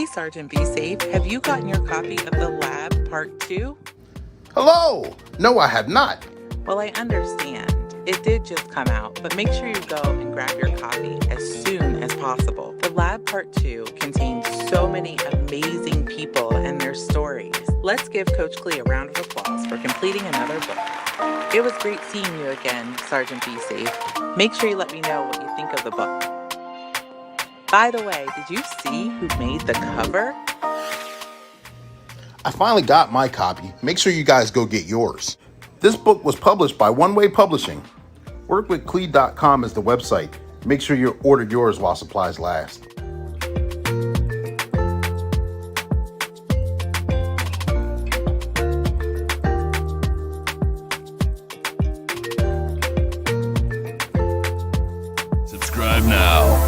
Sergeant Be Safe. Have you gotten your copy of The Lab Part 2? Hello! No, I have not. Well, I understand. It did just come out, but make sure you go and grab your copy as soon as possible. The Lab Part 2 contains so many amazing people and their stories. Let's give Coach Clee a round of applause for completing another book. It was great seeing you again, Sergeant Be Safe. Make sure you let me know what you think of the book. By the way, did you see who made the cover? I finally got my copy. Make sure you guys go get yours. This book was published by One Way Publishing. Workwithclee.com is the website. Make sure you order yours while supplies last. Subscribe now.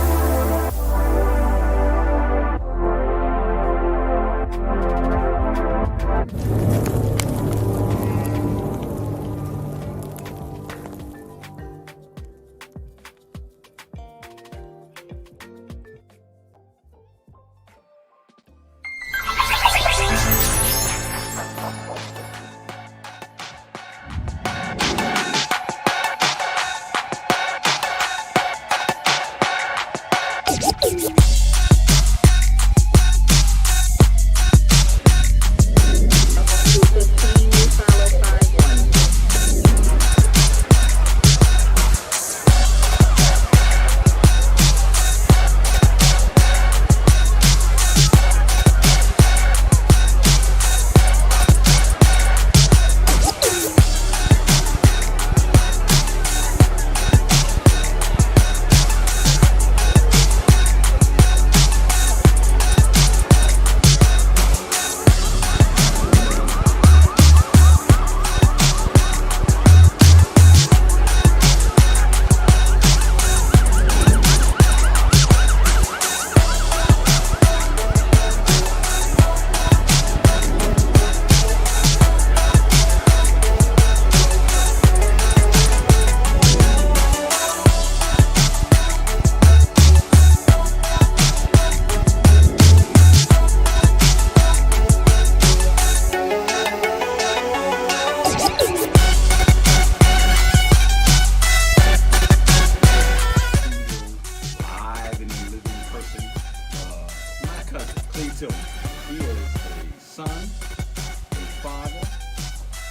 He is a son, a father,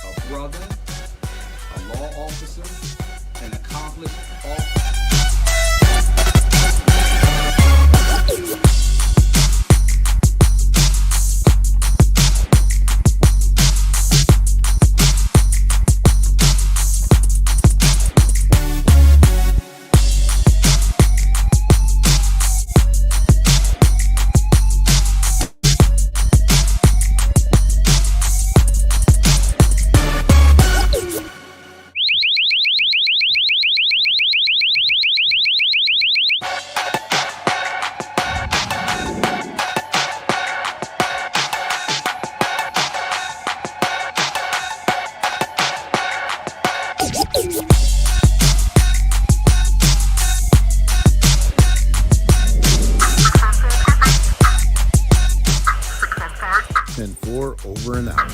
a brother, a law officer, an accomplished officer. And 4 over and out.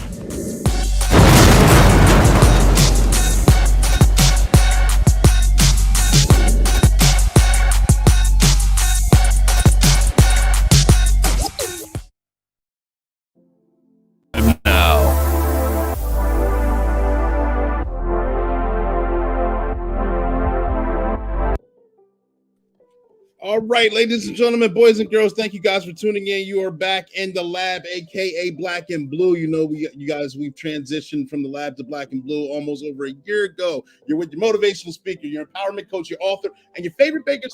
All right, ladies and gentlemen, boys and girls, thank you guys for tuning in. You are back in the lab, aka Black and Blue. You know, we've transitioned from the lab to Black and Blue almost over a year ago. You're with your motivational speaker, your empowerment coach, your author, and your favorite baker,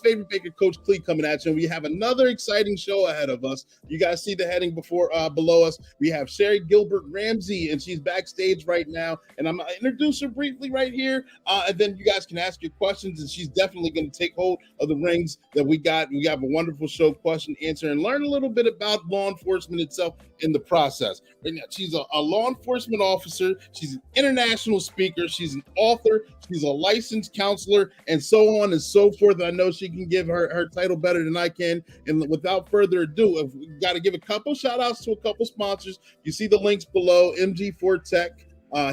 Coach Clee, coming at you. And we have another exciting show ahead of us. You guys see the heading below us. We have Sherrie Gilbert Ramsey, and she's backstage right now. And I'm going to introduce her briefly right here, and then you guys can ask your questions. And she's definitely going to take hold of the rings that we got we have a wonderful show, question, answer, and learn a little bit about law enforcement itself in the process. Right now, she's a law enforcement officer. She's an international speaker. She's an author. She's a licensed counselor, and so on and so forth. I know she can give her title better than I can. And without further ado, we've got to give a couple shout outs to a couple sponsors. You see the links below. MG4 Tech.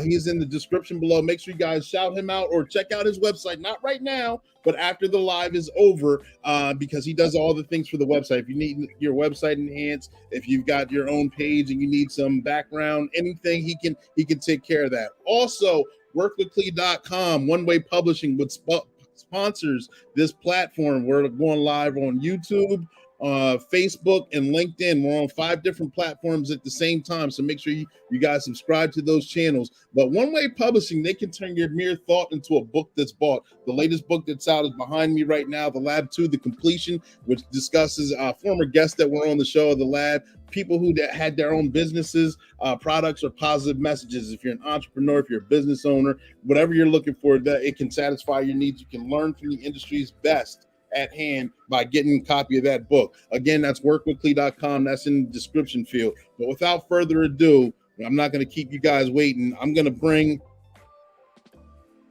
He's in the description below. Make sure you guys shout him out or check out his website. Not right now, but after the live is over, because he does all the things for the website. If you need your website enhanced, if you've got your own page and you need some background, anything, he can take care of that. Also, workwithclee.com, one-way publishing, with sponsors this platform. We're going live on YouTube, Facebook, and LinkedIn. We're on 5 different platforms at the same time, so make sure you guys subscribe to those channels. But One Way Publishing, they can turn your mere thought into a book that's bought. The latest book that's out is behind me right now, The Lab 2, The Completion, which discusses former guests that were on the show of the lab, people who had their own businesses, products, or positive messages. If you're an entrepreneur, if you're a business owner, whatever you're looking for, that it can satisfy your needs. You can learn from the industry's best at hand by getting a copy of that book. Again, that's workwithclee.com. That's in the description field. But without further ado, I'm not going to keep you guys waiting. I'm going to bring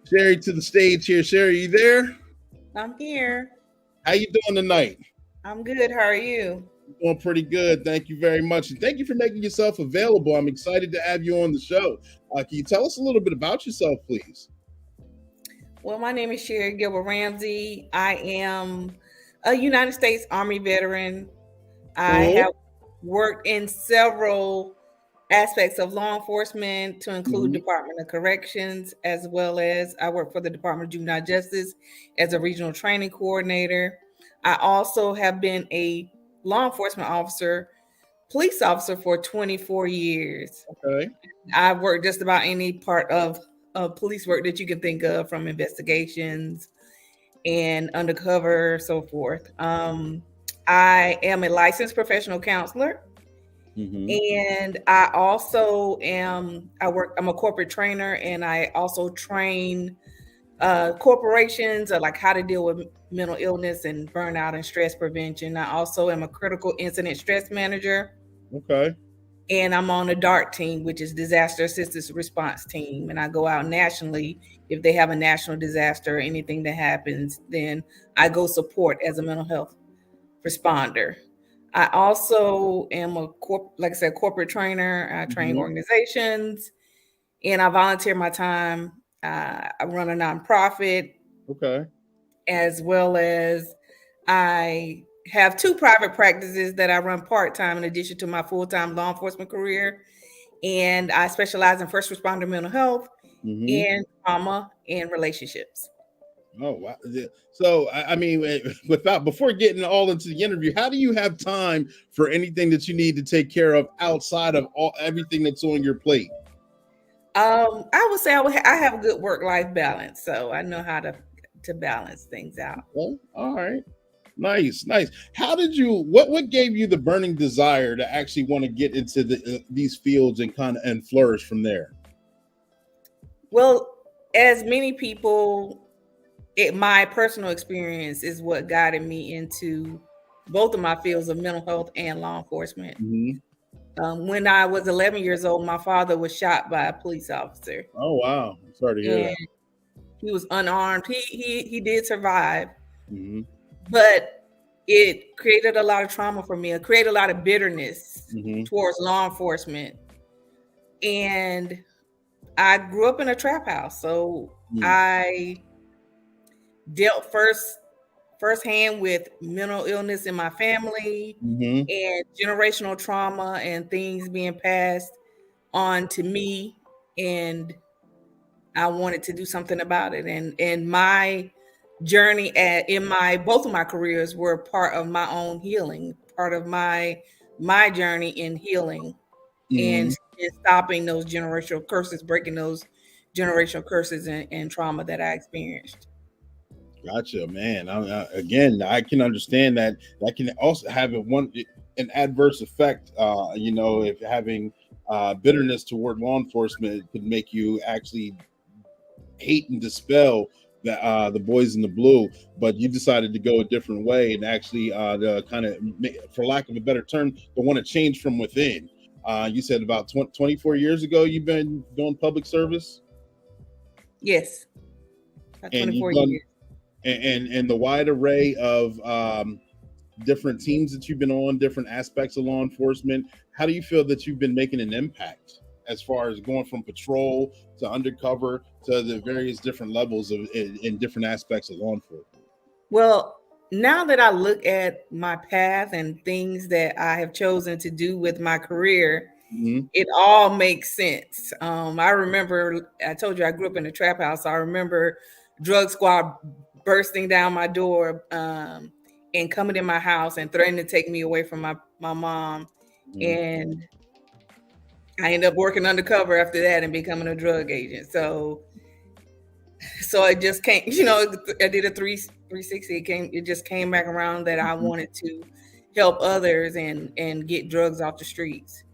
Sherrie to the stage here. Sherrie, you there? I'm here. How you doing tonight? I'm good. How are you? Doing pretty good. Thank you very much. And thank you for making yourself available. I'm excited to have you on the show. Can you tell us a little bit about yourself, please? Well, my name is Sherrie Gilbert Ramsey. I am a United States Army veteran. I have worked in several aspects of law enforcement, to include Department of Corrections, as well as I work for the Department of Juvenile Justice as a regional training coordinator. I also have been a law enforcement officer, police officer for 24 years. Okay. I've worked just about any part of police work that you can think of, from investigations and undercover, so forth. I am a licensed professional counselor. And I also I'm a corporate trainer, and I also train corporations like how to deal with mental illness and burnout and stress prevention. I also am a critical incident stress manager. Okay. And I'm on a DART team, which is disaster assistance response team. And I go out nationally. If they have a national disaster or anything that happens, then I go support as a mental health responder. I also am corporate trainer. I train organizations, and I volunteer my time. I run a nonprofit. Okay. As well as I have 2 private practices that I run part-time in addition to my full-time law enforcement career. And I specialize in first responder mental health and trauma and relationships. Oh, wow. So, I mean, before getting all into the interview, how do you have time for anything that you need to take care of outside of everything that's on your plate? I would say I have a good work-life balance, so I know how to balance things out. Well, all right. Nice. How did you, what gave you the burning desire to actually want to get into these fields and flourish from there? Well, as many people, my personal experience is what guided me into both of my fields of mental health and law enforcement. When I was 11 years old, my father was shot by a police officer. Oh, wow. I'm sorry to hear that. He was unarmed. He did survive, but it created a lot of trauma for me. It created a lot of bitterness towards law enforcement. And I grew up in a trap house, so I dealt firsthand with mental illness in my family and generational trauma and things being passed on to me, and I wanted to do something about it. And my journey in both of my careers were part of my own healing, part of my journey in healing and stopping those generational curses, breaking those generational curses and trauma that I experienced. Gotcha, man. I can understand that can also have an adverse effect. If having bitterness toward law enforcement could make you actually hate and dispel the Boys in the Blue, but you decided to go a different way and actually to kind of, for lack of a better term, to want to change from within. You said about 24 years ago you've been doing public service. Yes, about And 24 you've done, years. and the wide array of different teams that you've been on, different aspects of law enforcement. How do you feel that you've been making an impact as far as going from patrol to undercover to the various different levels of in different aspects of law enforcement? Well, now that I look at my path and things that I have chosen to do with my career, it all makes sense. I remember, I told you I grew up in a trap house. I remember drug squad bursting down my door and coming in my house and threatening to take me away from my mom. And I ended up working undercover after that and becoming a drug agent. So it just came, I did a 360. It just came back around that I wanted to help others and get drugs off the streets.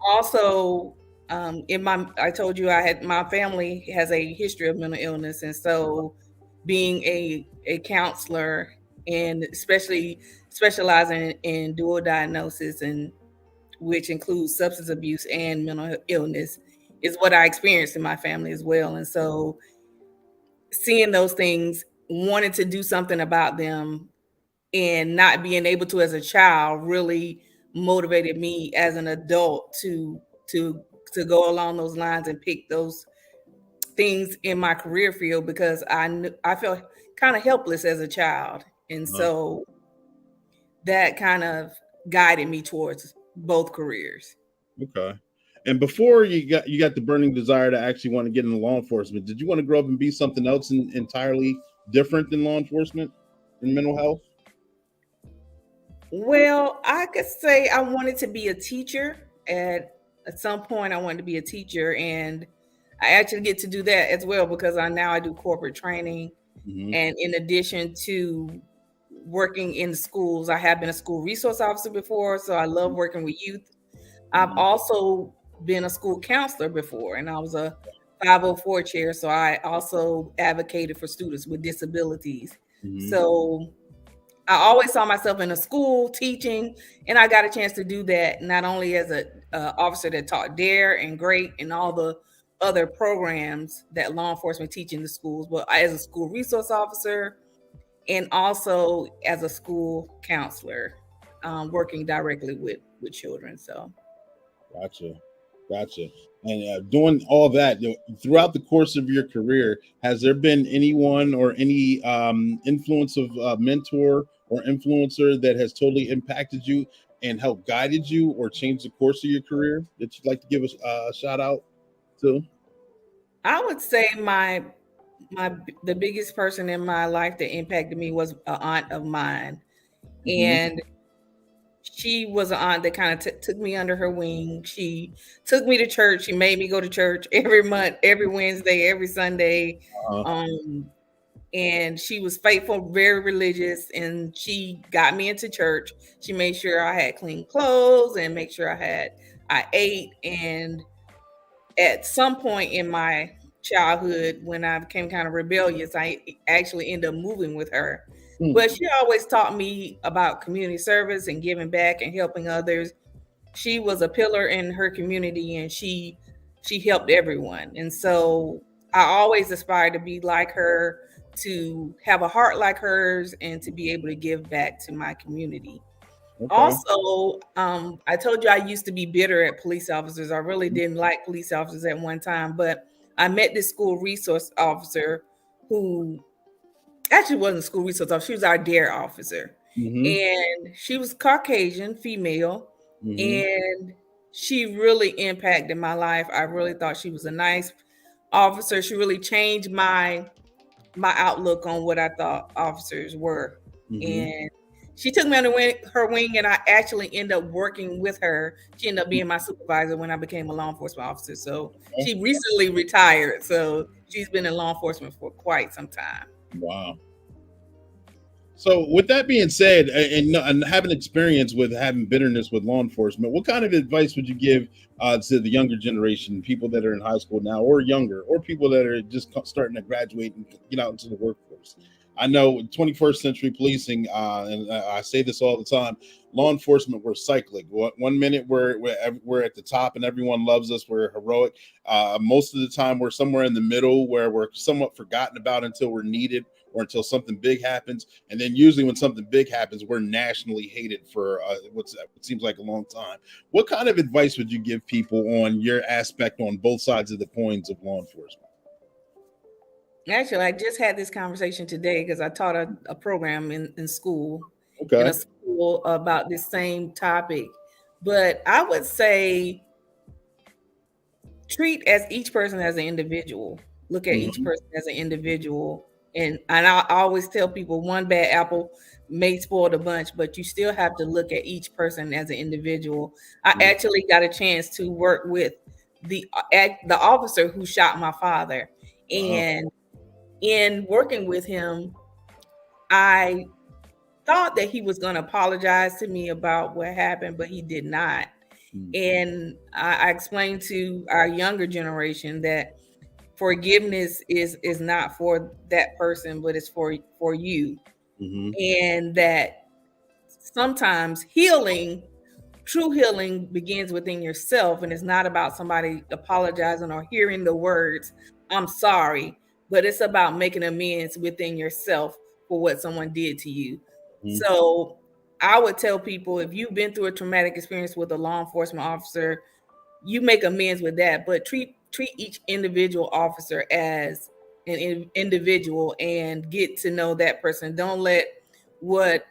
Also, I told you my family has a history of mental illness, and so being a counselor and especially specializing in dual diagnosis, and which includes substance abuse and mental illness, is what I experienced in my family as well. And so seeing those things, wanting to do something about them and not being able to as a child really motivated me as an adult to go along those lines and pick those things in my career field, because I felt kind of helpless as a child. And so that kind of guided me towards both careers. Okay. And before you got the burning desire to actually want to get into law enforcement, did you want to grow up and be something else entirely different than law enforcement and mental health? Well, I could say I wanted to be a teacher. At some point, I wanted to be a teacher, and I actually get to do that as well because I do corporate training. And in addition to working in the schools, I have been a school resource officer before, so I love working with youth. I've also been a school counselor before, and I was a 504 chair, so I also advocated for students with disabilities. So I always saw myself in a school teaching, and I got a chance to do that not only as a officer that taught DARE and GREAT and all the other programs that law enforcement teach in the schools, but as a school resource officer and also as a school counselor, working directly with children. So, Gotcha. And doing all that throughout the course of your career, has there been anyone or any influence of mentor or influencer that has totally impacted you and helped guided you or changed the course of your career that you'd like to give us a shout out to? I would say the biggest person in my life that impacted me was an aunt of mine, and she was an aunt that kind of took me under her wing. She took me to church. She made me go to church every month, every Wednesday, every Sunday. And she was faithful, very religious, and she got me into church. She made sure I had clean clothes and make sure I ate. And at some point in my childhood, when I became kind of rebellious, I actually ended up moving with her. But she always taught me about community service and giving back and helping others. She was a pillar in her community, and she helped everyone. And so I always aspired to be like her, to have a heart like hers, and to be able to give back to my community. Also, I told you I used to be bitter at police officers. I really didn't like police officers at one time, but I met this school resource officer who actually wasn't a school resource officer. She was our DARE officer. And she was Caucasian, female, and she really impacted my life. I really thought she was a nice officer. She really changed my outlook on what I thought officers were. And she took me under her wing, and I actually ended up working with her. She ended up being my supervisor when I became a law enforcement officer. So she recently retired. So she's been in law enforcement for quite some time. Wow. So, with that being said, and having experience with having bitterness with law enforcement, what kind of advice would you give to the younger generation, people that are in high school now or younger, or people that are just starting to graduate and get out into the workforce? I know 21st century policing, and I say this all the time, law enforcement, we're cyclic. One minute we're at the top and everyone loves us, we're heroic. Most of the time we're somewhere in the middle where we're somewhat forgotten about until we're needed or until something big happens. And then usually when something big happens, we're nationally hated for what seems like a long time. What kind of advice would you give people on your aspect on both sides of the coins of law enforcement? Actually, I just had this conversation today because I taught a program in school, in Okay. a school about this same topic. But I would say treat as each person as an individual. Look at each person as an individual. And I always tell people one bad apple may spoil the bunch, but you still have to look at each person as an individual. I actually got a chance to work with the officer who shot my father. And in working with him, I thought that he was going to apologize to me about what happened, but he did not. And I explained to our younger generation that forgiveness is not for that person, but it's for you. And that sometimes true healing begins within yourself, and it's not about somebody apologizing or hearing the words "I'm sorry," but it's about making amends within yourself for what someone did to you. So I would tell people, if you've been through a traumatic experience with a law enforcement officer, you make amends with that, but treat each individual officer as an individual and get to know that person. Don't let what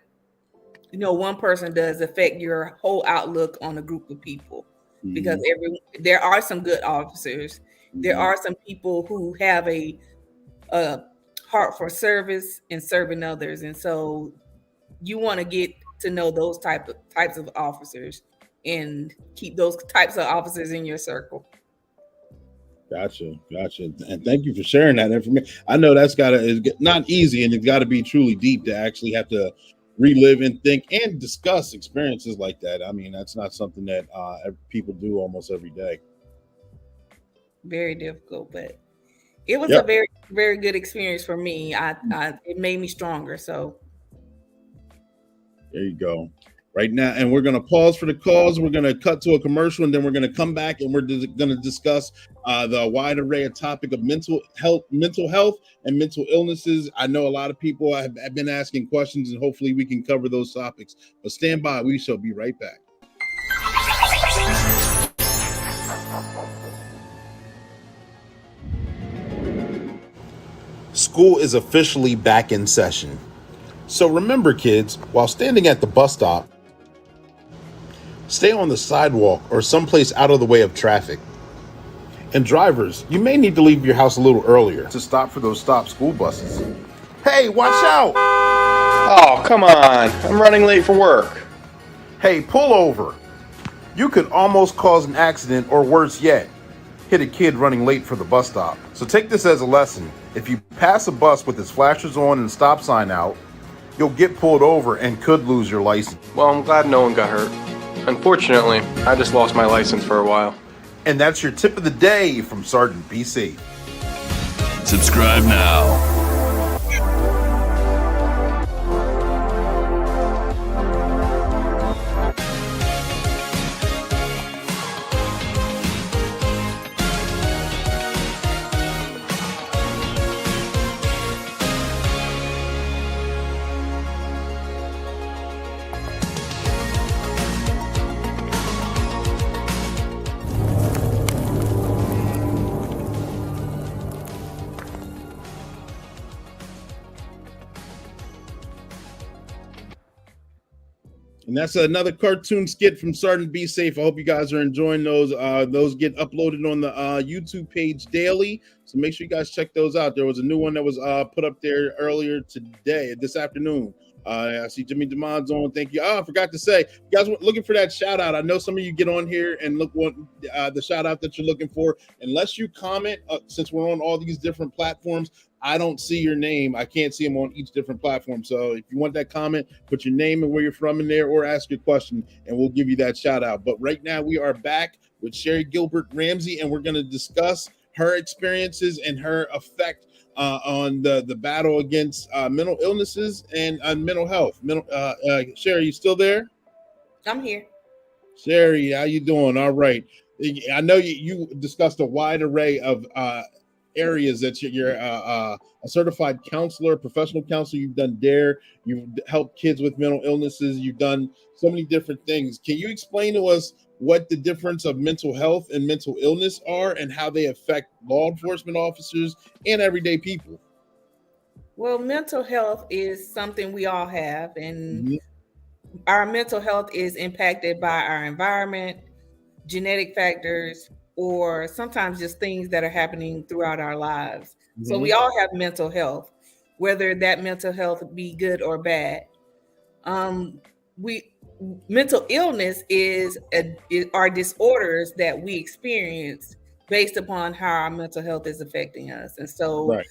one person does affect your whole outlook on a group of people, because there are some good officers. There are some people who have a heart for service and serving others, and so you want to get to know those types of officers and keep those types of officers in your circle. Gotcha. And thank you for sharing that information. I know it's not easy, and it's got to be truly deep to actually have to relive and think and discuss experiences like that. I mean, that's not something that people do almost every day. Very difficult, but it was a very, very good experience for me. It made me stronger. So there you go. Right now, and we're going to pause for the calls. We're going to cut to a commercial, and then we're going to come back, and we're going to discuss the wide array of topic of mental health, and mental illnesses. I know a lot of people have been asking questions, and hopefully we can cover those topics. But stand by. We shall be right back. School is officially back in session. So remember, kids, while standing at the bus stop, stay on the sidewalk or someplace out of the way of traffic. And drivers, you may need to leave your house a little earlier to stop for those stop school buses. Hey, watch out! Oh, come on. I'm running late for work. Hey, pull over. You could almost cause an accident, or worse yet, hit a kid running late for the bus stop. So take this as a lesson. If you pass a bus with its flashers on and stop sign out, you'll get pulled over and could lose your license. Well, I'm glad no one got hurt. Unfortunately, I just lost my license for a while. And that's your tip of the day from Sergeant BC. Subscribe now. And that's another cartoon skit from Sergeant Be Safe. I hope you guys are enjoying those. Those get uploaded on the YouTube page daily. So make sure you guys check those out. There was a new one that was put up there earlier this afternoon. I see Jimmy Demond's on. Thank you. Oh, I forgot to say, you guys were looking for that shout out. I know some of you get on here and look what the shout out that you're looking for. Unless you comment, since we're on all these different platforms, I don't see your name. I can't see them on each different platform. So if you want that comment, put your name and where you're from in there, or ask your question, and we'll give you that shout out. But right now we are back with Sherrie Gilbert Ramsey, and we're going to discuss her experiences and her effect on the battle against mental illnesses and mental health. Sherrie, you still there? I'm here. Sherrie, how you doing? All right. I know you discussed a wide array of areas that you're a certified counselor, professional counselor. You've done DARE. You've helped kids with mental illnesses. You've done so many different things. Can you explain to us what the difference of mental health and mental illness are, and how they affect law enforcement officers and everyday people? Well, mental health is something we all have, and our mental health is impacted by our environment, genetic factors, or sometimes just things that are happening throughout our lives. So we all have mental health, whether that mental health be good or bad. Mental illness are disorders that we experience based upon how our mental health is affecting us. And so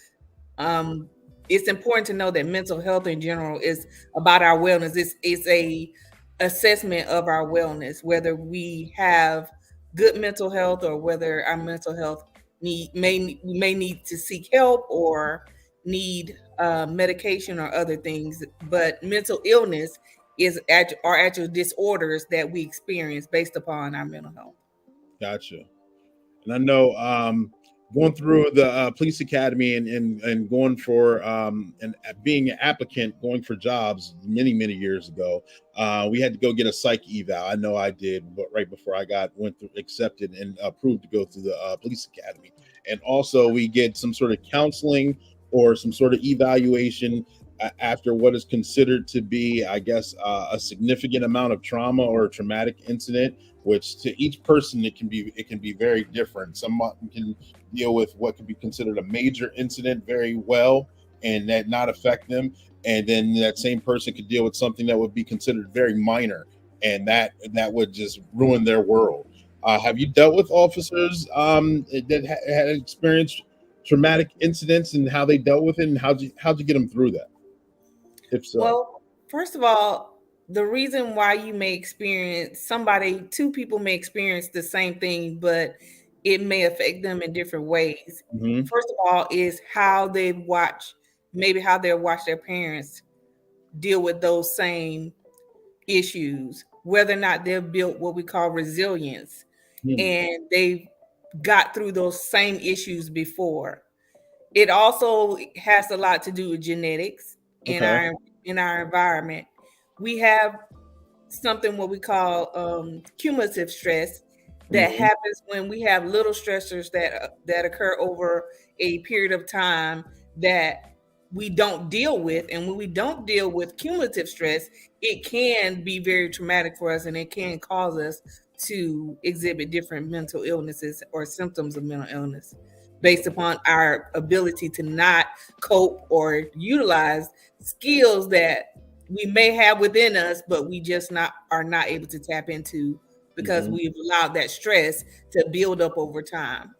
it's important to know that mental health in general is about our wellness. It's a assessment of our wellness, whether we have good mental health or whether our mental health may need to seek help or need medication or other things. But mental illness are actual disorders that we experience based upon our mental health. Gotcha. And I know going through the police academy and going for and being an applicant, going for jobs many years ago, we had to go get a psych eval. I know I did, but right before I went through, accepted and approved to go through the police academy. And also we get some sort of counseling or some sort of evaluation after what is considered to be, I guess, a significant amount of trauma or a traumatic incident, which to each person it can be very different. Some can deal with what could be considered a major incident very well and that not affect them, and then that same person could deal with something that would be considered very minor, and that would just ruin their world. Have you dealt with officers that had experienced traumatic incidents and how they dealt with it, and how'd you get them through that? If so. Well, first of all, the reason why you may experience two people may experience the same thing, but it may affect them in different ways. First of all, is how they watch their parents deal with those same issues, whether or not they've built what we call resilience and they've got through those same issues before. It also has a lot to do with genetics. In our environment, we have something what we call cumulative stress that happens when we have little stressors that occur over a period of time that we don't deal with. And when we don't deal with cumulative stress, it can be very traumatic for us, and it can cause us to exhibit different mental illnesses or symptoms of mental illness based upon our ability to not cope or utilize skills that we may have within us, but we just are not able to tap into because we've allowed that stress to build up over time.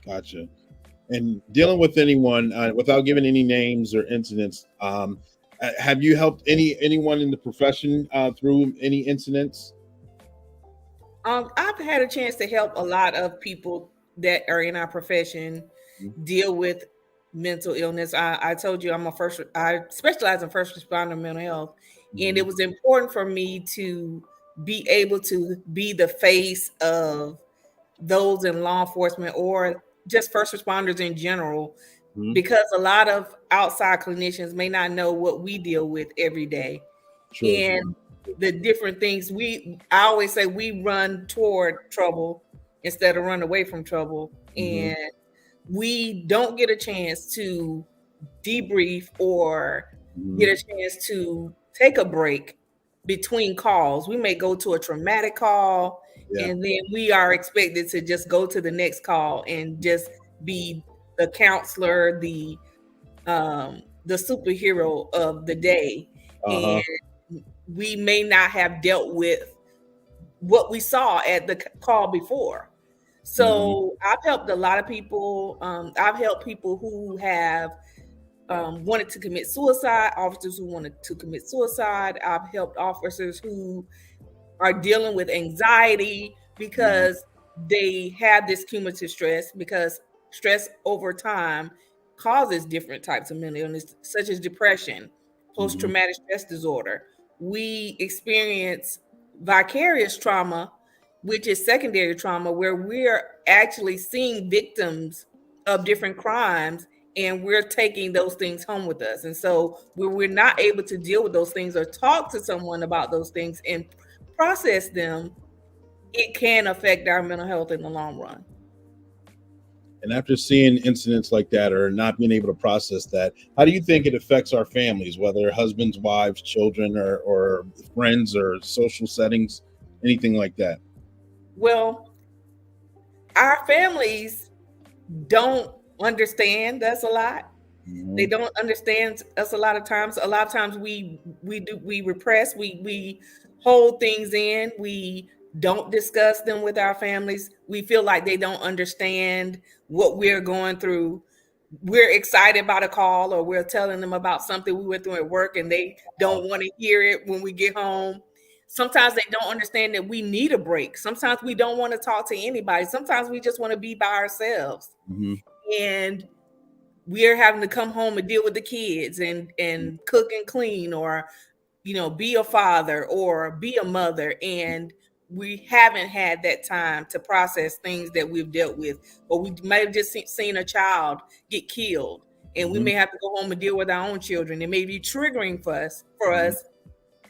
Gotcha. And dealing with anyone, without giving any names or incidents, have you helped anyone in the profession through any incidents? I've had a chance to help a lot of people that are in our profession deal with mental illness. I told you I specialize in first responder mental health, and it was important for me to be able to be the face of those in law enforcement or just first responders in general, because a lot of outside clinicians may not know what we deal with every day. And the different things I always say we run toward trouble instead of run away from trouble. And we don't get a chance to debrief or get a chance to take a break between calls. We may go to a traumatic call and then we are expected to just go to the next call and just be the counselor, the the superhero of the day, and we may not have dealt with what we saw at the call before. So I've helped a lot of people. I've helped people who have wanted to commit suicide, officers who wanted to commit suicide. I've helped officers who are dealing with anxiety because they have this cumulative stress, because stress over time causes different types of mental illness, such as depression, post-traumatic stress disorder. We experience vicarious trauma, which is secondary trauma, where we're actually seeing victims of different crimes and we're taking those things home with us. And so when we're not able to deal with those things or talk to someone about those things and process them, it can affect our mental health in the long run. And after seeing incidents like that or not being able to process that, how do you think it affects our families, whether husbands, wives, children, or friends or social settings, anything like that? Well, our families don't understand us a lot. They don't understand us a lot of times. A lot of times we repress, we hold things in, we don't discuss them with our families. We feel like they don't understand what we're going through. We're excited about a call, or we're telling them about something we went through at work and they don't want to hear it when we get home. Sometimes they don't understand that we need a break. Sometimes we don't want to talk to anybody. Sometimes we just want to be by ourselves. And we're having to come home and deal with the kids and cook and clean, or be a father or be a mother, and we haven't had that time to process things that we've dealt with, or we might have just seen a child get killed, and we may have to go home and deal with our own children. It may be triggering for us,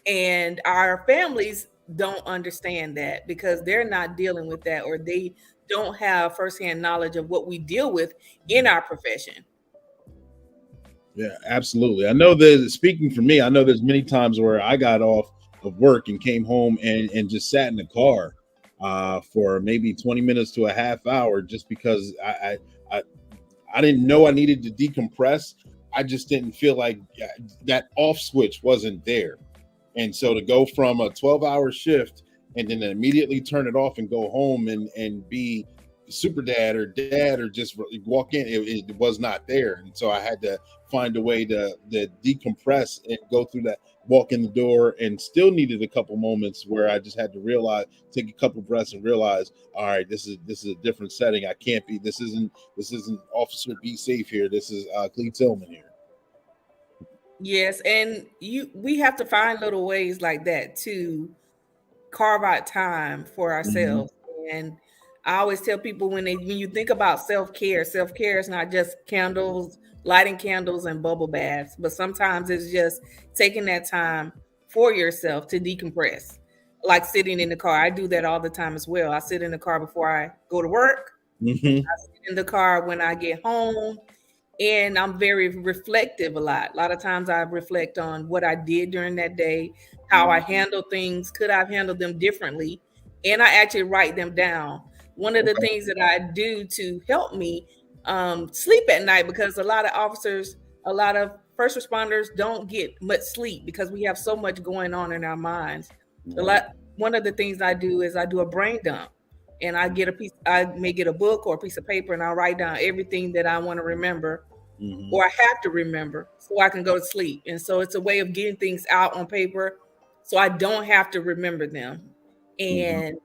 and our families don't understand that because they're not dealing with that, or they don't have firsthand knowledge of what we deal with in our profession. Yeah, absolutely. I know that, speaking for me, I know there's many times where I got off of work and came home and just sat in the car for maybe 20 minutes to a half hour, just because I didn't know I needed to decompress. I just didn't feel like that off switch wasn't there. And so to go from a 12-hour shift and then immediately turn it off and go home and be super dad or just walk in, it was not there. And so I had to find a way to decompress and go through that, walk in the door, and still needed a couple moments where I just had to take a couple breaths and realize, all right, this is a different setting. I can't be, this isn't Officer Be Safe here. This is Clee Tillman here. Yes, and we have to find little ways like that to carve out time for ourselves. And I always tell people, when you think about self-care is not just lighting candles and bubble baths, but sometimes it's just taking that time for yourself to decompress, like sitting in the car. I do that all the time as well. I sit in the car before I go to work. I sit in the car when I get home, and I'm very reflective a lot. A lot of times I reflect on what I did during that day, how I handled things, could I have handled them differently, and I actually write them down. One of the things that I do to help me sleep at night, because a lot of first responders don't get much sleep because we have so much going on in our minds. One of the things I do is I do a brain dump, and I may get a book or a piece of paper, and I'll write down everything that I want to remember or I have to remember, so I can go to sleep. And so it's a way of getting things out on paper so I don't have to remember them. And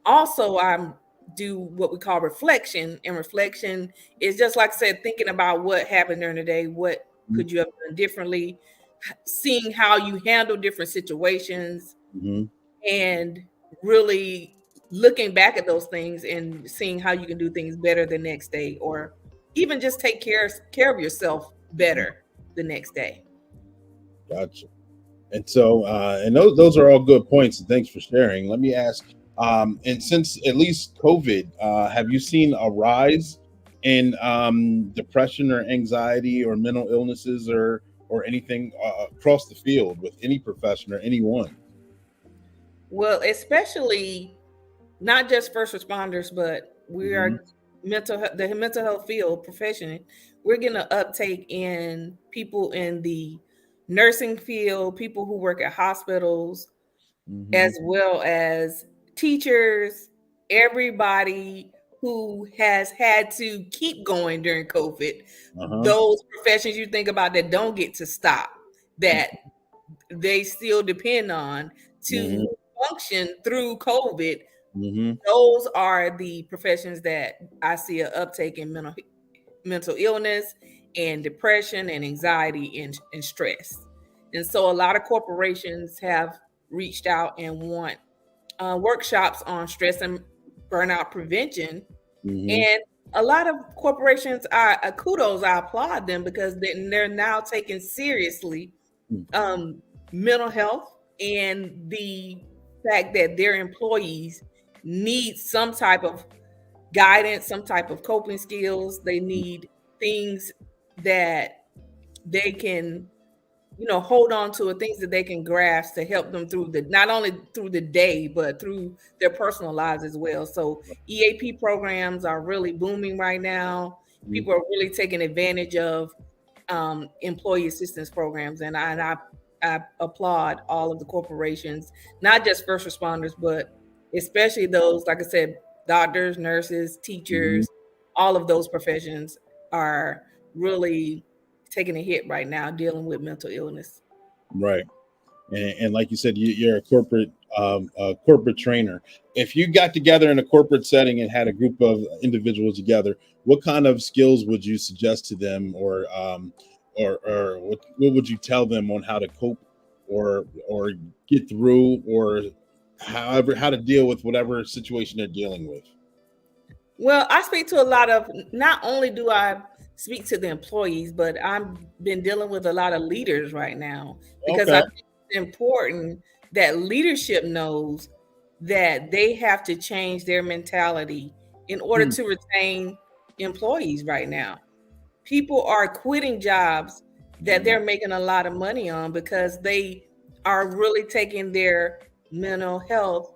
also I do what we call reflection, and reflection is just, like I said, thinking about what happened during the day, what could you have done differently, seeing how you handle different situations, and really looking back at those things and seeing how you can do things better the next day, or even just take care of yourself better the next day. Gotcha. And so, and those are all good points, and thanks for sharing. Let me ask, and since at least COVID, have you seen a rise in depression or anxiety or mental illnesses or anything across the field with any profession or anyone? Well, especially not just first responders, but we are the mental health field profession. we're getting an uptake in people in the nursing field, people who work at hospitals, as well as teachers, everybody who has had to keep going during COVID. Those professions you think about that don't get to stop, that they still depend on to function through COVID. Those are the professions that I see an uptake in mental illness and depression and anxiety and stress. And so a lot of corporations have reached out and want workshops on stress and burnout prevention. And a lot of corporations are kudos, I applaud them, because they're now taking seriously mental health and the fact that their employees need some type of guidance, some type of coping skills. They need things that they can, hold on to, things that they can grasp to help them through not only through the day, but through their personal lives as well. So EAP programs are really booming right now. People are really taking advantage of employee assistance programs, and I applaud all of the corporations, not just first responders, but especially those, like I said, doctors, nurses, teachers, all of those professions are really taking a hit right now dealing with mental illness. Right. And like you said, you're a corporate trainer. If you got together in a corporate setting and had a group of individuals together, what kind of skills would you suggest to them, or what would you tell them on how to cope or get through, or how to deal with whatever situation they're dealing with? Well, I speak to a lot of, not only do I speak to the employees, but I've been dealing with a lot of leaders right now, because I think it's important that leadership knows that they have to change their mentality in order to retain employees right now. People are quitting jobs that they're making a lot of money on because they are really taking their mental health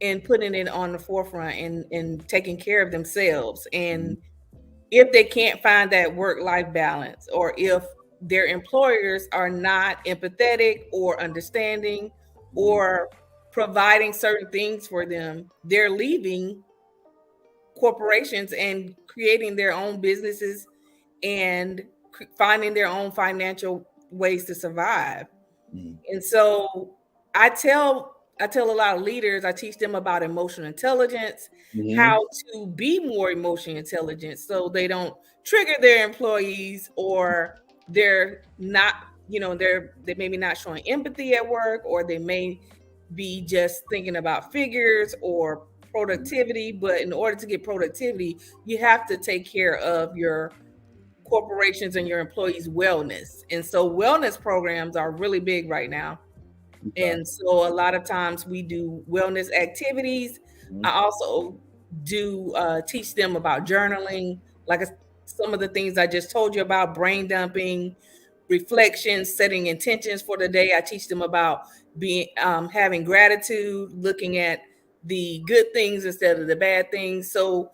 and putting it on the forefront and taking care of themselves. And if they can't find that work-life balance, or if their employers are not empathetic or understanding or providing certain things for them, they're leaving corporations and creating their own businesses and finding their own financial ways to survive. And so I tell a lot of leaders, I teach them about emotional intelligence, how to be more emotionally intelligent so they don't trigger their employees, or they're not, they maybe not showing empathy at work, or they may be just thinking about figures or productivity. But in order to get productivity, you have to take care of your corporations and your employees' wellness. And so wellness programs are really big right now. And so a lot of times we do wellness activities. I also do teach them about journaling, like some of the things I just told you about: brain dumping, reflection, setting intentions for the day. I teach them about being having gratitude, looking at the good things instead of the bad things. So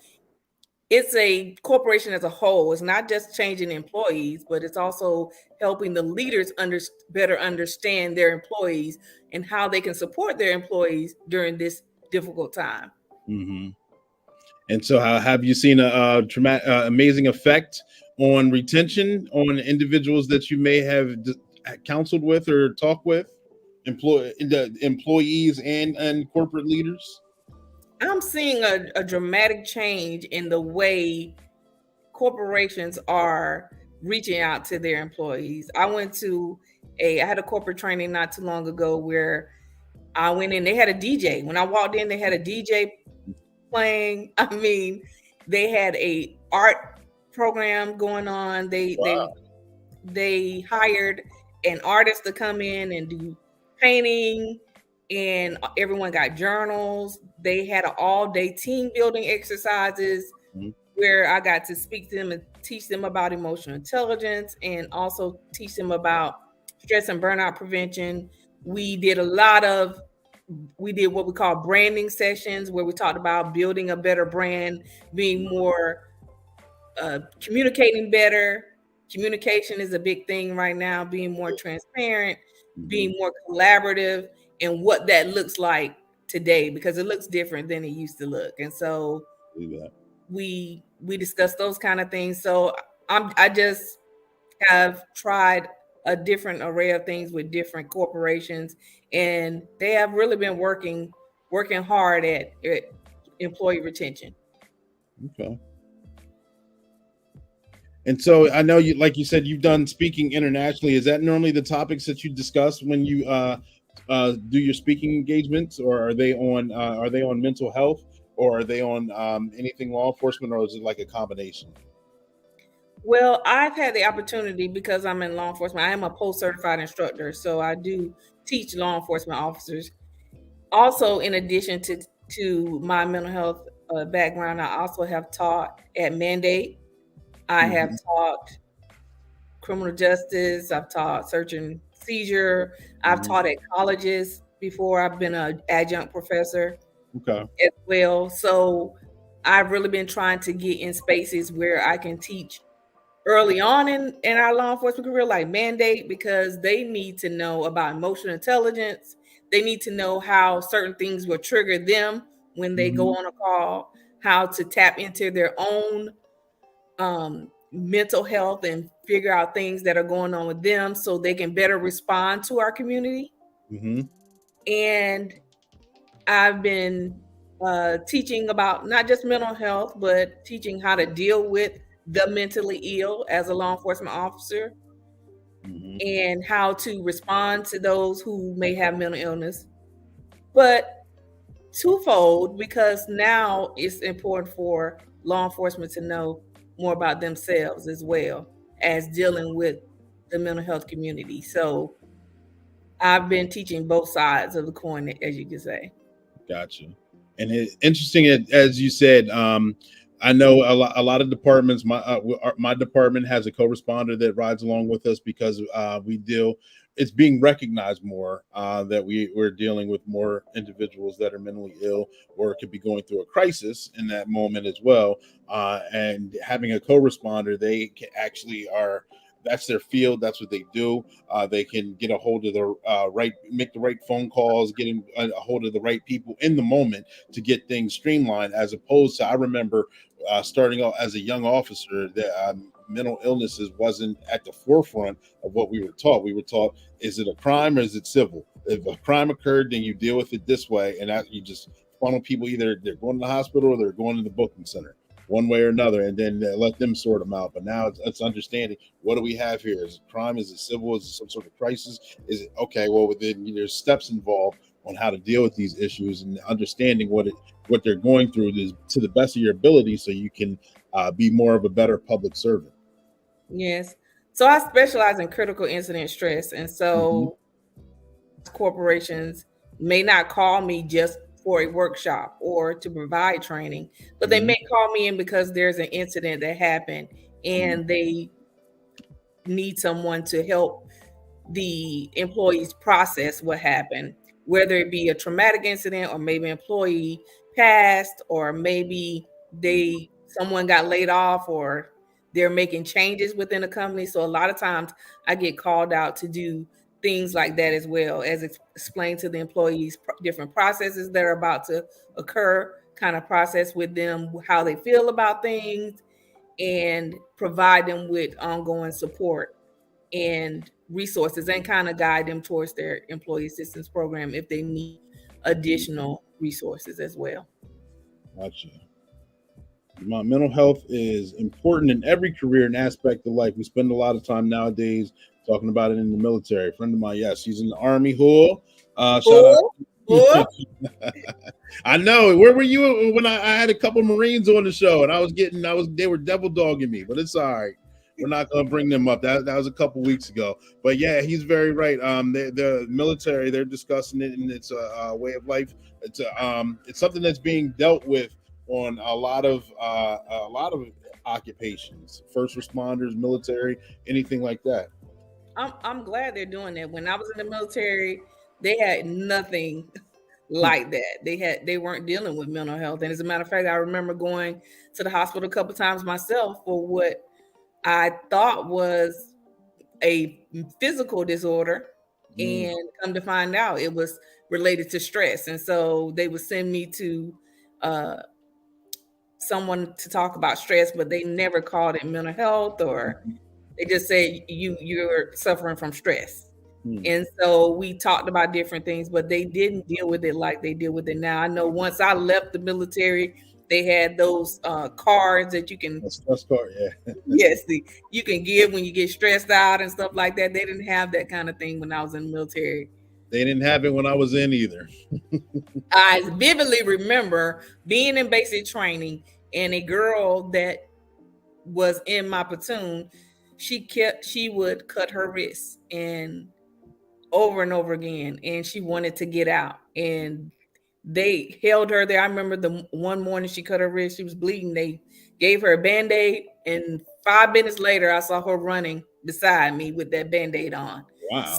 it's a corporation as a whole. It's not just changing employees, but it's also helping the leaders better understand their employees and how they can support their employees during this difficult time. And so, how have you seen a amazing effect on retention on individuals that you may have counseled with or talked with, employees and corporate leaders? I'm seeing a dramatic change in the way corporations are reaching out to their employees. I had a corporate training not too long ago where I went in, they had a DJ. When I walked in, they had a DJ playing. I mean, they had a art program going on. They hired an artist to come in and do painting, and everyone got journals. They had an all-day team building exercises where I got to speak to them and teach them about emotional intelligence, and also teach them about stress and burnout prevention. We did what we call branding sessions, where we talked about building a better brand, being more communicating better. Communication is a big thing right now, being more transparent, being more collaborative, and what that looks like today, because it looks different than it used to look. And so we discuss those kind of things. So I just have tried a different array of things with different corporations, and they have really been working hard at employee retention. Okay. And so I know you, like you said, you've done speaking internationally. Is that normally the topics that you discuss when you do your speaking engagements, or are they on mental health, or are they on anything law enforcement, or is it like a combination? Well, I've had the opportunity, because I'm in law enforcement. I am a post-certified instructor, so I do teach law enforcement officers. Also, in addition to my mental health background, I also have taught at Mandate. I have taught criminal justice. I've taught search and seizure. I've taught at colleges before. I've been an adjunct professor as well. So I've really been trying to get in spaces where I can teach early on in our law enforcement career, like Mandate, because they need to know about emotional intelligence. They need to know how certain things will trigger them when they go on a call, how to tap into their own mental health and figure out things that are going on with them so they can better respond to our community. And I've been teaching about not just mental health, but teaching how to deal with the mentally ill as a law enforcement officer, and how to respond to those who may have mental illness. But twofold, because now it's important for law enforcement to know more about themselves as well as dealing with the mental health community. So I've been teaching both sides of the coin, as you could say. Gotcha. And it's interesting, as you said. I know a lot of departments. My department has a co-responder that rides along with us, because we deal. It's being recognized more that we're dealing with more individuals that are mentally ill or could be going through a crisis in that moment as well. And having a co-responder, they can actually are. That's their field. That's what they do. They can get a hold of the make the right phone calls, getting a hold of the right people in the moment to get things streamlined. As opposed to, I remember starting out as a young officer, that mental illnesses wasn't at the forefront of what we were taught. We were taught, is it a crime or is it civil? If a crime occurred, then you deal with it this way, and that you just funnel people, either they're going to the hospital or they're going to the booking center, one way or another, and then let them sort them out. But now it's understanding, what do we have here? Is it crime? Is it civil? Is it some sort of crisis? Is it okay? Well, then there's steps involved on how to deal with these issues, and understanding what they're going through is to the best of your ability, so you can be more of a better public servant. Yes. So I specialize in critical incident stress, and so corporations may not call me just for a workshop or to provide training, but they may call me in because there's an incident that happened and they need someone to help the employees process what happened, whether it be a traumatic incident, or maybe an employee passed, or maybe someone got laid off, or they're making changes within the company. So a lot of times I get called out to do things like that, as well as explain to the employees different processes that are about to occur, kind of process with them how they feel about things, and provide them with ongoing support and resources, and kind of guide them towards their employee assistance program if they need additional resources as well. Gotcha. My mental health is important in every career and aspect of life. We spend a lot of time nowadays talking about it in the military. A friend of mine, yes, he's in the Army. Shout out. I know. Where were you when I had a couple Marines on the show, and they were devil dogging me, but it's all right. We're not going to bring them up. That was a couple weeks ago. But yeah, he's very right. The military, they're discussing it, and it's a way of life. It's something that's being dealt with on a lot of occupations, first responders, military, anything like that. I'm glad they're doing that. When I was in the military, they had nothing like that. They weren't dealing with mental health. And as a matter of fact, I remember going to the hospital a couple times myself for what I thought was a physical disorder, and come to find out it was related to stress. And so they would send me to someone to talk about stress, but they never called it mental health, or they just said you're suffering from stress. And so we talked about different things, but they didn't deal with it like they deal with it now. I know once I left the military, they had those cards that you can stress card, yeah. Yes, you can give when you get stressed out and stuff like that. They didn't have that kind of thing when I was in the military. They didn't have it when I was in either. I vividly remember being in basic training, and a girl that was in my platoon, she would cut her wrists and over again, and she wanted to get out, and they held her there. I remember the one morning she cut her wrist, she was bleeding. They gave her a Band-Aid, and 5 minutes later I saw her running beside me with that Band-Aid on. Wow.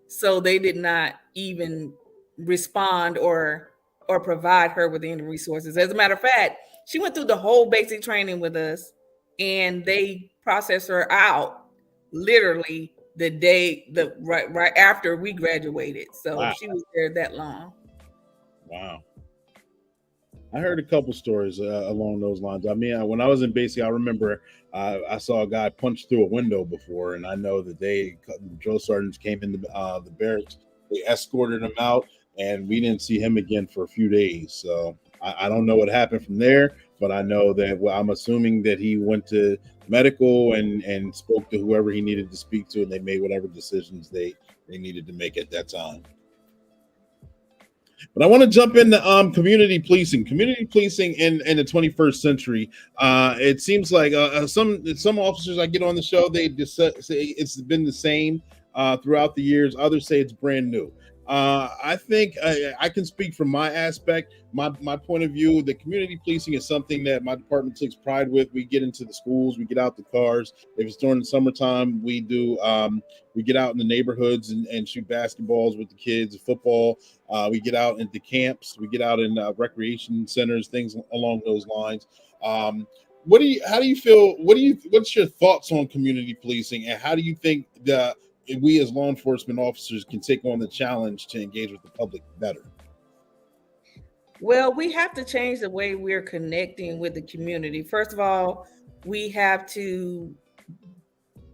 So they did not even respond or provide her with any resources. As a matter of fact, she went through the whole basic training with us, and they processed her out literally right after we graduated. So wow. She was there that long. Wow. I heard a couple stories along those lines. I mean, when I was in basic, I remember I saw a guy punch through a window before, and I know that the drill sergeants came in the barracks. They escorted him out, and we didn't see him again for a few days. So I don't know what happened from there, but I know that I'm assuming that he went to medical and spoke to whoever he needed to speak to, and they made whatever decisions they needed to make at that time. But I want to jump into community policing in the 21st century. It seems like some officers I get on the show, they just say it's been the same throughout the years. Others say it's brand new. I think I can speak from my aspect, my point of view. The community policing is something that my department takes pride with. We get into the schools, we get out the cars. If it's during the summertime, we do. We get out in the neighborhoods and shoot basketballs with the kids, football. We get out into camps. We get out in recreation centers, things along those lines. How do you feel? What's your thoughts on community policing, and how do you think that we as law enforcement officers can take on the challenge to engage with the public better? Well, we have to change the way we're connecting with the community. First of all, we have to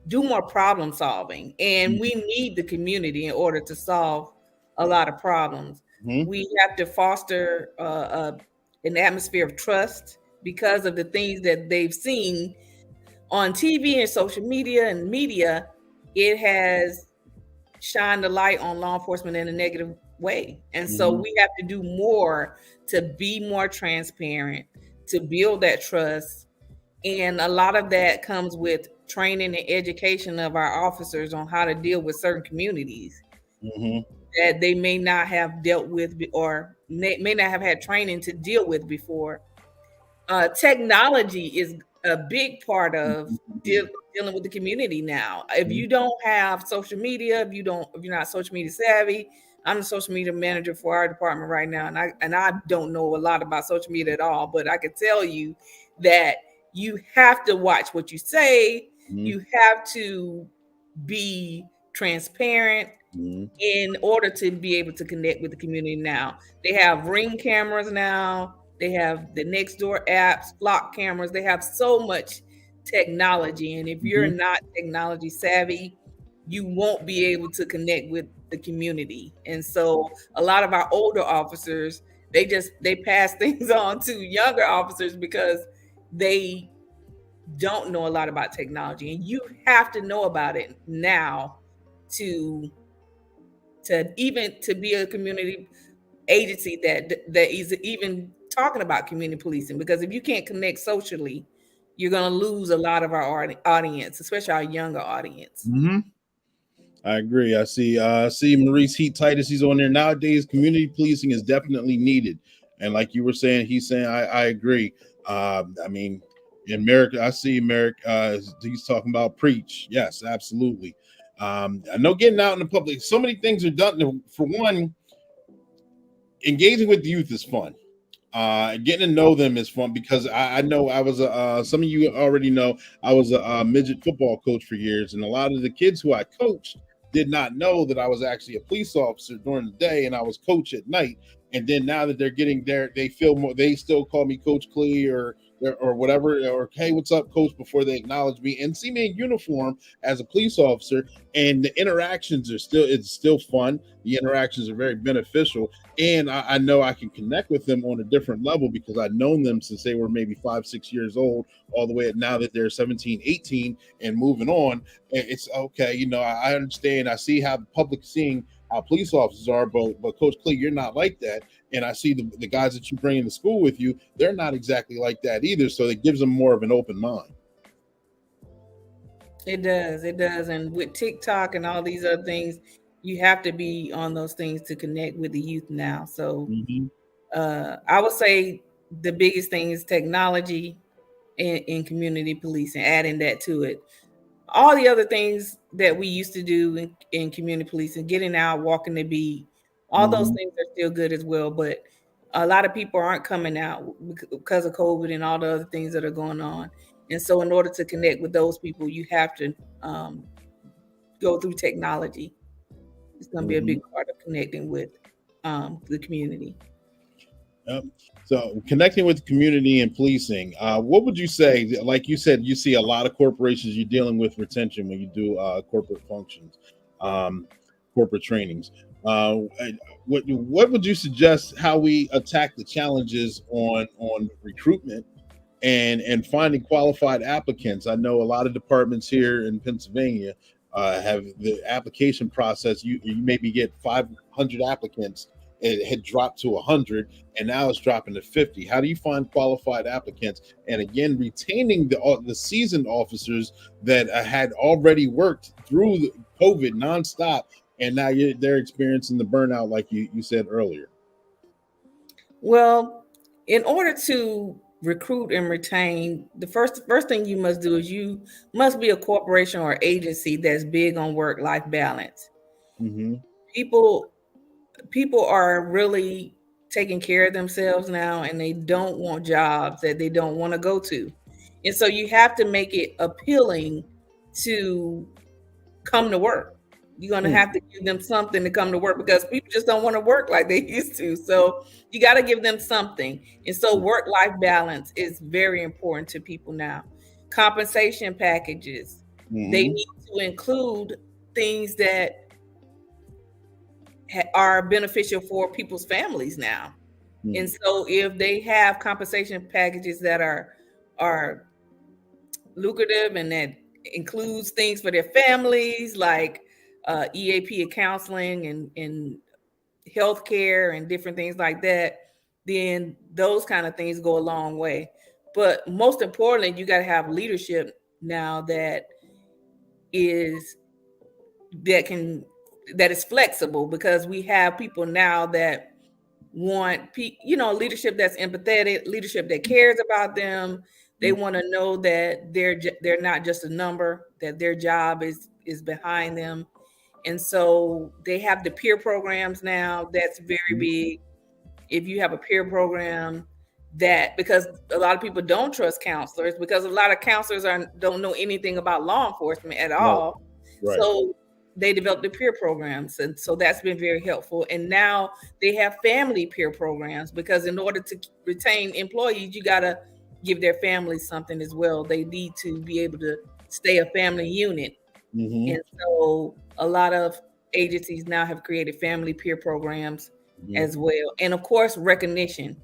do more problem solving, and we need the community in order to solve a lot of problems. We have to foster an atmosphere of trust because of the things that they've seen on TV and social media and media. It has shined a light on law enforcement in a negative way. And so we have to do more to be more transparent, to build that trust. And a lot of that comes with training and education of our officers on how to deal with certain communities that they may not have dealt with or may not have had training to deal with before. Technology is a big part of dealing with the community now. If you don't have social media, if you're not social media savvy, I'm the social media manager for our department right now, and I don't know a lot about social media at all, but I can tell you that you have to watch what you say. You have to be transparent in order to be able to connect with the community now. They have Ring cameras now. They have the Nextdoor apps, Flock cameras. They have so much technology. And if you're not technology savvy, you won't be able to connect with the community. And so a lot of our older officers, they pass things on to younger officers because they don't know a lot about technology. And you have to know about it now to be a community agency that is even talking about community policing, because if you can't connect socially, you're going to lose a lot of our audience, especially our younger audience. I agree. I see Maurice Heat Titus. He's on there. Nowadays, community policing is definitely needed. And like you were saying, he's saying, I agree. I mean, in America, I see America. He's talking about preach. Yes, absolutely. I know getting out in the public, so many things are done. For one, engaging with the youth is fun. Getting to know them is fun because I know I was some of you already know I was a midget football coach for years, and a lot of the kids who I coached did not know that I was actually a police officer during the day and I was coach at night. And then now that they're getting there, they feel more. They still call me Coach Clee or whatever, or hey, what's up, Coach? Before they acknowledge me and see me in uniform as a police officer, and the interactions are it's still fun. The interactions are very beneficial, and I know I can connect with them on a different level because I've known them since they were maybe 5-6 years old, all the way at now that they're 17, 18 and moving on. It's okay, I understand. I see how the public seeing how police officers are, but Coach Clee, you're not like that. And I see the guys that you bring into school with you, they're not exactly like that either. So it gives them more of an open mind. It does. And with TikTok and all these other things, you have to be on those things to connect with the youth now. So I would say the biggest thing is technology in community policing, adding that to it. All the other things that we used to do in community policing, getting out, walking the beat, all those things are still good as well. But a lot of people aren't coming out because of COVID and all the other things that are going on. And so in order to connect with those people, you have to go through technology. It's going to be a big part of connecting with the community. So connecting with the community and policing, what would you say? Like you said, you see a lot of corporations, you're dealing with retention when you do corporate functions, corporate trainings. What would you suggest how we attack the challenges on recruitment and finding qualified applicants? I know a lot of departments here in Pennsylvania have the application process. You maybe get 500 applicants. It had dropped to 100, and now it's dropping to 50. How do you find qualified applicants? And again, retaining the seasoned officers that had already worked through the COVID nonstop, and now they're experiencing the burnout, like you said earlier. Well, in order to recruit and retain, the first thing you must do is you must be a corporation or agency that's big on work-life balance. People are really taking care of themselves now, and they don't want jobs that they don't want to go to. And so you have to make it appealing to come to work. You're going to have to give them something to come to work because people just don't want to work like they used to. So you got to give them something. And so work-life balance is very important to people now. Compensation packages, they need to include things that are beneficial for people's families now. And so if they have compensation packages that are lucrative and that includes things for their families, like EAP counseling and healthcare and different things like that, then those kind of things go a long way. But most importantly, you got to have leadership now that is flexible, because we have people now that want leadership that's empathetic, leadership that cares about them. They want to know that they're not just a number, that their job is behind them. And so they have the peer programs now. That's very big. If you have a peer program, because a lot of people don't trust counselors, because a lot of counselors don't know anything about law enforcement at all. Right. So they developed the peer programs. And so that's been very helpful. And now they have family peer programs, because in order to retain employees, you got to give their families something as well. They need to be able to stay a family unit. And so a lot of agencies now have created family peer programs as well. And of course, recognition,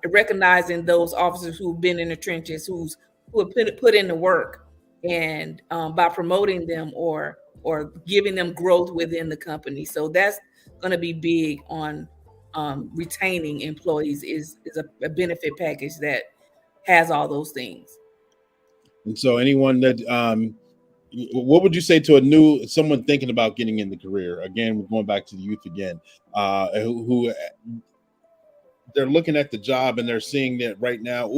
recognizing those officers who've been in the trenches, who have put in the work, and by promoting them or giving them growth within the company. So that's going to be big on retaining employees, is a benefit package that has all those things. And so anyone that what would you say to someone thinking about getting in the career? Again, we're going back to the youth again, who they're looking at the job and they're seeing that right now,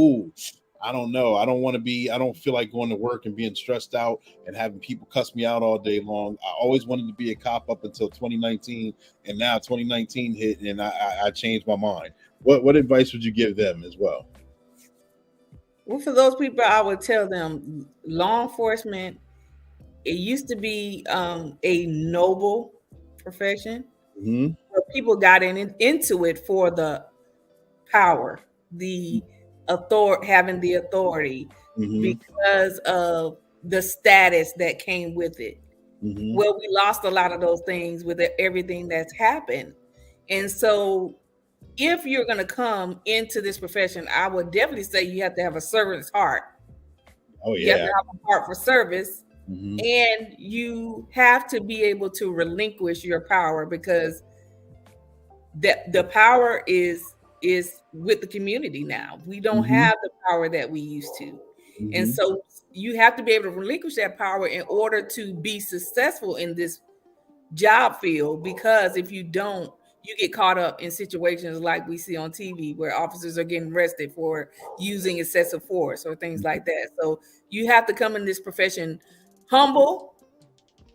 I don't know. I don't feel like going to work and being stressed out and having people cuss me out all day long. I always wanted to be a cop up until 2019, and now 2019 hit, and I changed my mind. What advice would you give them as well? Well, for those people, I would tell them law enforcement, it used to be a noble profession where people got into it for the power, the having the authority because of the status that came with it. Well, we lost a lot of those things with everything that's happened. And so if you're going to come into this profession, I would definitely say you have to have a servant's heart. Oh, yeah. You have to have a heart for service. And you have to be able to relinquish your power, because the power is with the community now. We don't have the power that we used to. And so you have to be able to relinquish that power in order to be successful in this job field, because if you don't, you get caught up in situations like we see on TV where officers are getting arrested for using excessive force or things like that. So you have to come in this profession humble,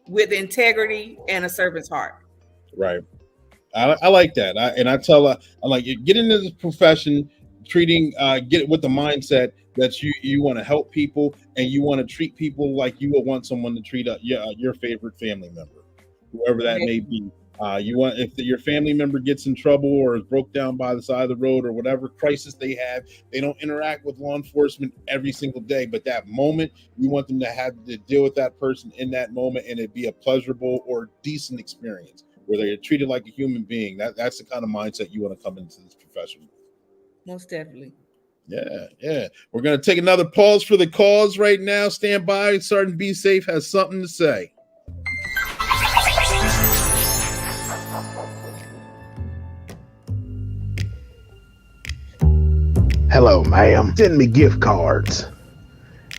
with integrity and a servant's heart. Right. I like that. I like, get into this profession, get it with the mindset that you want to help people, and you want to treat people like you would want someone to treat your favorite family member, whoever that may be. You want, if your family member gets in trouble or is broke down by the side of the road or whatever crisis they have, they don't interact with law enforcement every single day, but that moment you want them to have to deal with that person in that moment, and it be a pleasurable or decent experience where they're treated like a human being. That's the kind of mindset you want to come into this profession with. Most definitely. Yeah. We're going to take another pause for the cause right now. Stand by. Sergeant Be Safe has something to say. Hello, ma'am. Send me gift cards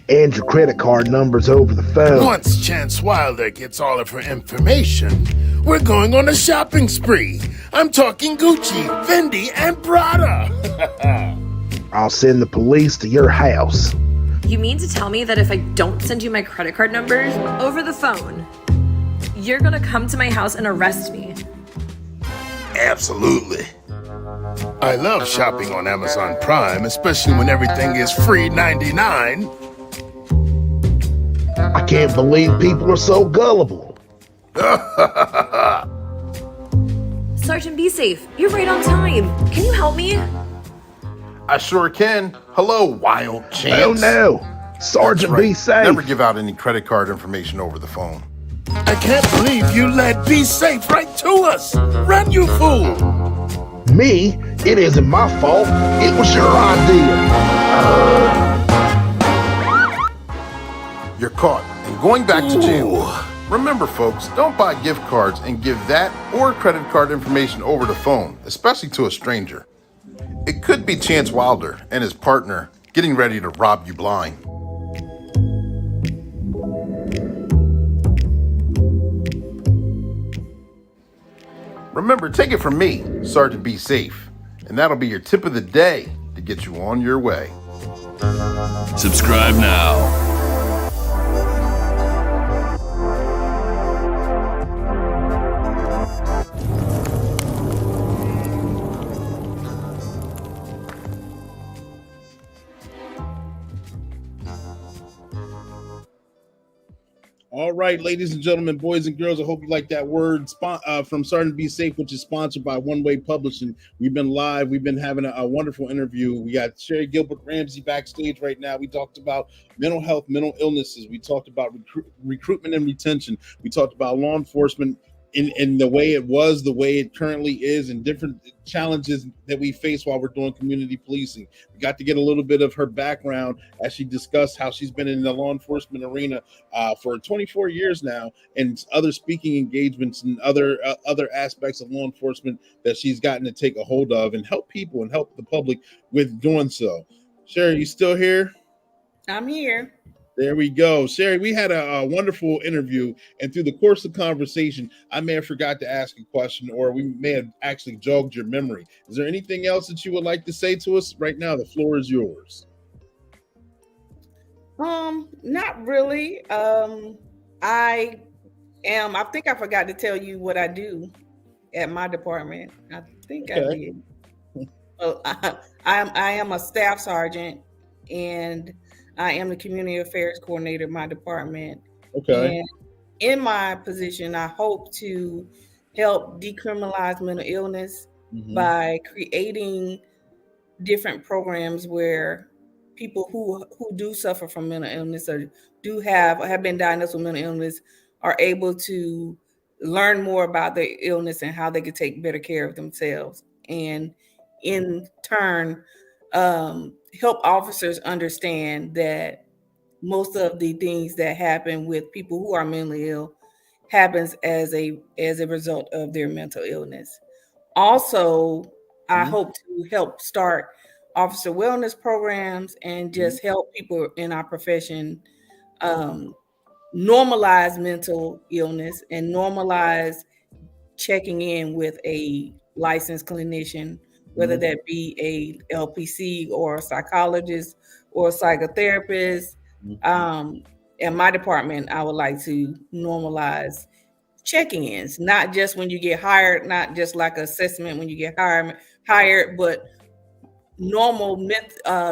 and your credit card numbers over the phone. Once Chance Wilder gets all of her information, we're going on a shopping spree. I'm talking Gucci, Fendi, and Prada. I'll send the police to your house. You mean to tell me that if I don't send you my credit card numbers over the phone, you're gonna come to my house and arrest me? Absolutely. I love shopping on Amazon Prime, especially when everything is free 99. I can't believe people are so gullible. Sergeant Be Safe, you're right on time. Can you help me? I sure can. Hello, Wild Chance. Oh no, Sergeant Right. Be Safe. Never give out any credit card information over the phone. I can't believe you led Be Safe right to us. Run, you fool. Me? It isn't my fault. It was your idea. You're caught and going back to jail. Remember, folks, don't buy gift cards and give that or credit card information over the phone, especially to a stranger. It could be Chance Wilder and his partner getting ready to rob you blind. Remember, take it from me, Sergeant Be Safe, and that'll be your tip of the day to get you on your way. Subscribe now. All right, ladies and gentlemen, boys and girls, I hope you like that word from Sergeant Be Safe, which is sponsored by One Way Publishing. We've been live. We've been having a wonderful interview. We got Sherrie, Gilbert, Ramsey backstage right now. We talked about mental health, mental illnesses. We talked about recruitment and retention. We talked about law enforcement in the way it was, the way it currently is, and different challenges that we face while we're doing community policing. We got to get a little bit of her background as she discussed how she's been in the law enforcement arena for 24 years now, and other speaking engagements and other aspects of law enforcement that she's gotten to take a hold of and help people and help the public with doing so. Sherrie, you still here? I'm here. There we go. Sherrie, we had a wonderful interview, and through the course of conversation, I may have forgot to ask a question, or we may have actually jogged your memory. Is there anything else that you would like to say to us right now? The floor is yours. Not really. I I think I forgot to tell you what I do at my department. I think I Okay. did. Well, I am a staff sergeant, and I am the community affairs coordinator of my department. Okay. And in my position, I hope to help decriminalize mental illness Mm-hmm. by creating different programs where people who do suffer from mental illness or do have been diagnosed with mental illness are able to learn more about their illness and how they can take better care of themselves, and in turn help officers understand that most of the things that happen with people who are mentally ill happens as a result of their mental illness. Also, I Mm-hmm. hope to help start officer wellness programs and just help people in our profession um, normalize mental illness and normalize checking in with a licensed clinician, whether Mm-hmm. that be a LPC or a psychologist or a psychotherapist. Um, in my department, I would like to normalize check-ins, not just when you get hired, not just like assessment when you get hired, but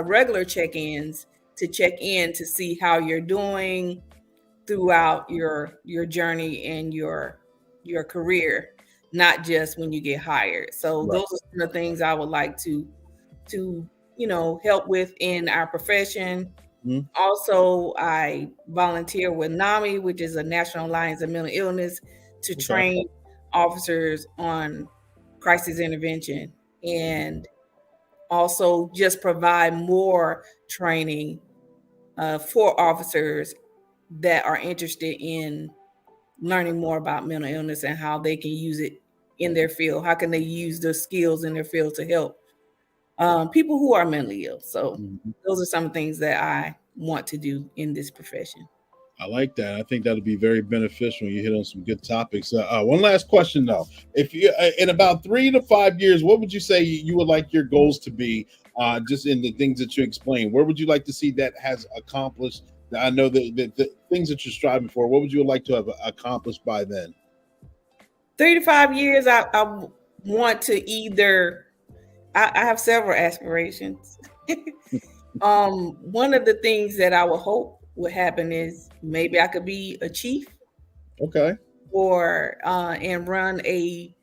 regular check-ins to check in to see how you're doing throughout your journey and your career, not just when you get hired. So Right. those are some of the things I would like to help with in our profession. Mm-hmm. Also, I volunteer with NAMI, which is a National Alliance of Mental Illness, to Okay. train officers on crisis intervention, and also just provide more training for officers that are interested in learning more about mental illness and how they can use it in their field. How can they use their skills in their field to help people who are mentally ill? So Mm-hmm. those are some things that I want to do in this profession. I like that. I think that'll be very beneficial. You hit on some good topics. One last question though: if you in about 3 to 5 years, what would you say you would like your goals to be? Just in the things that you explained, where would you like to see that has accomplished? I know that the things that you're striving for. What would you like to have accomplished by then? 3 to 5 years, I want to either. I have several aspirations. One of the things that I would hope would happen is maybe I could be a chief Okay. or and run a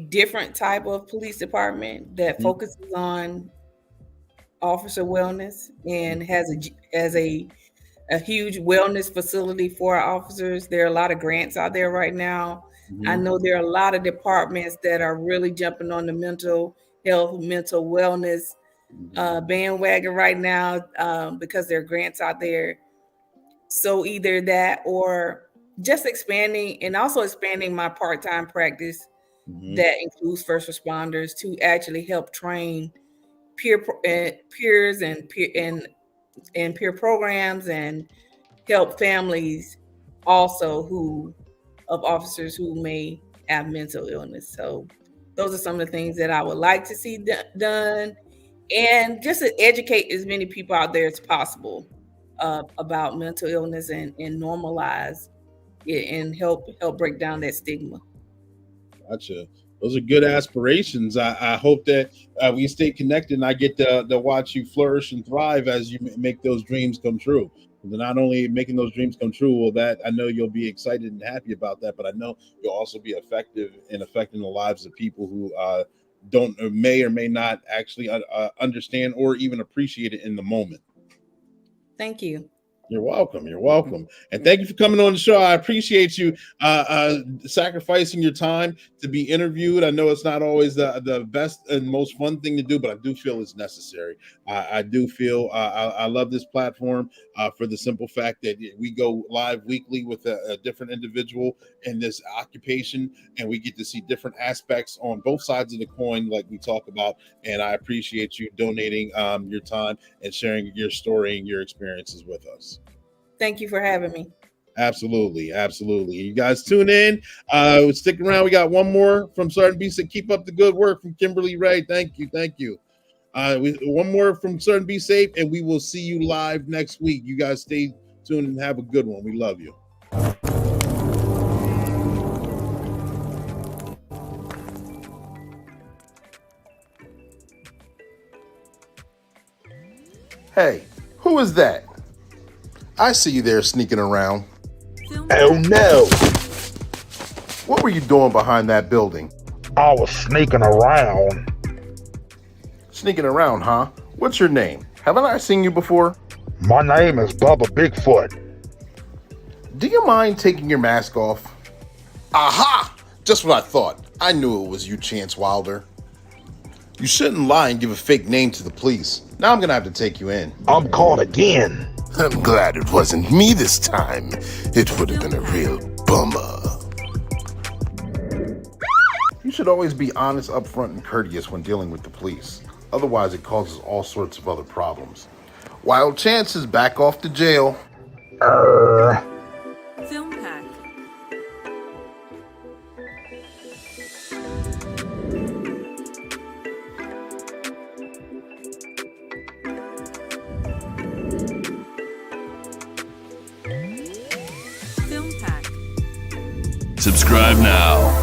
different type of police department that Mm-hmm. focuses on officer wellness and has a huge wellness facility for our officers. There are a lot of grants out there right now. I Mm-hmm. know there are a lot of departments that are really jumping on the mental health, mental wellness bandwagon right now because there are grants out there. So either that or just expanding, and also expanding my part-time practice Mm-hmm. that includes first responders to actually help train peers and peer programs, and help families also who of officers who may have mental illness. So those are some of the things that I would like to see done, and just to educate as many people out there as possible about mental illness and normalize it and help break down that stigma. Gotcha. Those are good aspirations. I hope that we stay connected and I get to watch you flourish and thrive as you make those dreams come true. Not only making those dreams come true, well, that I know you'll be excited and happy about that, but I know you'll also be effective in affecting the lives of people who don't or may not actually understand or even appreciate it in the moment. Thank you. You're welcome. You're welcome. And thank you for coming on the show. I appreciate you sacrificing your time to be interviewed. I know it's not always the best and most fun thing to do, but I do feel it's necessary. I do feel I love this platform for the simple fact that we go live weekly with a different individual in this occupation, and we get to see different aspects on both sides of the coin like we talk about. And I appreciate you donating your time and sharing your story and your experiences with us. Thank you for having me. Absolutely, absolutely. You guys tune in. Stick around. We got one more from Sergeant B. Said, keep up the good work from Kimberly Ray. Thank you, thank you. One more from Sir and Be Safe, and we will see you live next week. You guys stay tuned and have a good one. We love you. Hey, who is that? I see you there sneaking around. Oh no! What were you doing behind that building? I was sneaking around. Sneaking around, huh? What's your name? Haven't I seen you before? My name is Bubba Bigfoot. Do you mind taking your mask off? Aha! Just what I thought. I knew it was you, Chance Wilder. You shouldn't lie and give a fake name to the police. Now I'm gonna have to take you in. I'm caught again. I'm glad it wasn't me this time. It would have been a real bummer. You should always be honest, upfront, and courteous when dealing with the police. Otherwise, it causes all sorts of other problems. Wild Chance is back off to jail. Film pack. Film pack. Subscribe now.